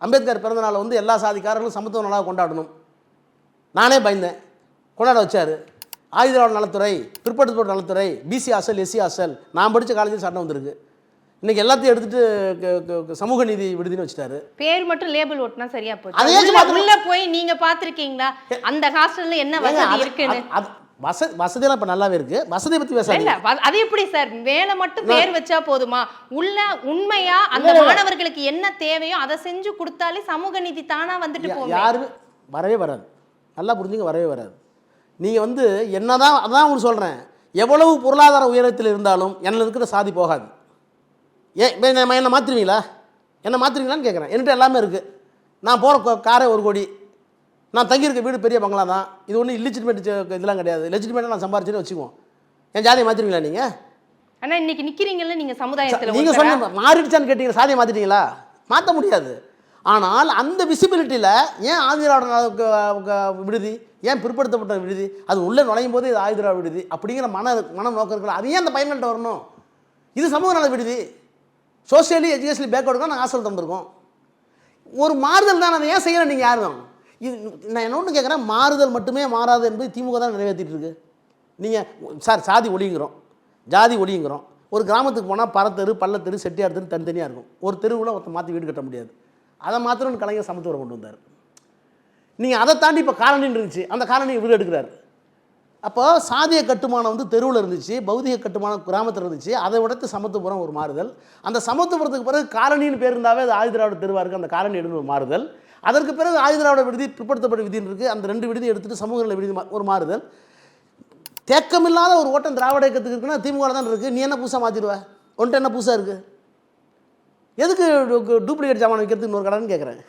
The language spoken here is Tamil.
அம்பேத்கர் பிறந்த நாளை வந்து எல்லா சாதிக்காரர்களும் சமத்துவ நாளாக கொண்டாடணும். நானே பயந்தேன், கொண்டாட வச்சார். ஆயுதிராவிட நலத்துறை, பிற்படுத்தப்பட்ட நலத்துறை, பிசி ஹாஸ்டல், எஸ்சி ஹாஸ்டல், நான் படித்த காலேஜில் சட்டம் வந்திருக்கு. இன்றைக்கி எல்லாத்தையும் எடுத்துகிட்டு சமூக நீதி விடுதின்னு வச்சுட்டாரு. பேர் மட்டும் லேபிள் ஓட்டுனா சரியா போச்சு. உள்ள போய் நீங்கள் பார்த்துருக்கீங்களா அந்த ஹாஸ்டலில் என்ன வசதி இருக்குன்னு? வசதியெல்லாம் இப்போ நல்லாவே இருக்கு. வசதியை பற்றி பேசல. அது எப்படி சார்? வேலை மட்டும் பேர் வச்சா போதுமா? உள்ள உண்மையா அந்த மாணவர்களுக்கு என்ன தேவையோ அதை செஞ்சு கொடுத்தாலே சமூக நீதி தானா வந்துட்டு போகும். யாருமே வரவே வராது. நல்லா புரிஞ்சுங்க, வரவே வராது. நீங்கள் வந்து என்னதான், அதான் உங்களுக்கு சொல்கிறேன், எவ்வளவு பொருளாதார உயரத்தில் இருந்தாலும் என்னில் இருக்கிற சாதி போகாது. என்னை மாற்றுவீங்களா? என்னை மாற்றுவீங்களான்னு கேட்குறேன். என்கிட்ட எல்லாமே இருக்குது. நான் போகிற காரே 1 கோடி, நான் தங்கியிருக்க வீடு பெரிய பங்களா தான். இது ஒன்றும் இல்லிஜிட்மேட் இதெல்லாம் கிடையாது. லெஜிட்மேட்டாக நான் சம்பாரிச்சுன்னு வச்சுக்குவோம். என் ஜாதியை மாற்றிருவீங்களா நீங்கள்? ஆனால் இன்னைக்கு நிற்கிறீங்கல்ல நீங்கள் சமுதாயத்தில். நீங்கள் சொன்ன மாறிடுச்சான்னு கேட்டீங்க, சாதியை மாற்றிட்டீங்களா? மாற்ற முடியாது. ஆனால் அந்த விசிபிலிட்டியில் ஏன் ஆதிதிராவிட விடுதி, ஏன் பிற்படுத்தப்பட்ட விடுதி, அது உள்ளே நுழையும் போது இது ஆதிதிராவிட விடுதி அப்படிங்கிற மனம் நோக்கம் இருக்கல. அது ஏன் அந்த பையன்கிட்ட வரணும்? இது சமூக நல விடுதி, சோசியலி எஜுகேஷனலி பேக்வர்டுக்கு நாங்கள் ஹாஸ்டல் தந்திருக்கோம். ஒரு மாறுதல் தான். அதை ஏன் செய்யணும் நீங்கள்? யாரும் இது நான் என்ன ஒன்று கேட்குறேன், மாறுதல் மட்டுமே மாறாது என்பது திமுக தான் நிறைவேற்றிட்டு இருக்கு. நீங்கள் சார் சாதி ஒழிங்கிறோம், ஜாதி ஒழிங்கிறோம். ஒரு கிராமத்துக்கு போனால் பரத்தெரு, பள்ளத்தெரு, செட்டியார் தெரு தனித்தனியாக இருக்கும். ஒரு தெருவில் ஒருத்தர் மாற்றி வீடு கட்ட முடியாது. அதை மாத்திரம் கலைஞர் சமத்துவம் கொண்டு வந்தார். நீங்கள் அதை தாண்டி இப்போ காலனின்னு இருந்துச்சு, அந்த காலனியை வீடு எடுக்கிறார். அப்போ சாதிய கட்டுமானம் வந்து தெருவில் இருந்துச்சு, பௌதிக கட்டுமானம் கிராமத்தில் இருந்துச்சு. அதை விடத்து சமத்துவபுரம் ஒரு மாறுதல். அந்த சமத்துவபுரத்துக்கு பிறகு காலனின்னு பேர் இருந்தாவே அது ஆதிதிராவிட தெருவாக இருக்குது. அந்த காலனி எடுத்து ஒரு மாறுதல். அதற்கு பிறகு ஆதிதிராவிட விடுதி, பிற்படுத்தப்பட்ட விதின்னு இருக்குது. அந்த 2 விடுதி எடுத்துகிட்டு சமூக நல விடுதி ஒரு மாறுதல். தேக்கமில்லாத ஒரு ஓட்டம் திராவிட இயக்கத்துக்கு இருக்குன்னா திமுக தான் இருக்குது. நீ என்ன புதுசாக மாற்றிடுவ? ஒன்ட்டு என்ன புதுசாக இருக்குது? எதுக்கு டூப்ளிகேட் ஜாமான் வைக்கிறதுக்கு இன்னொரு கடைன்னு கேட்குறேன்.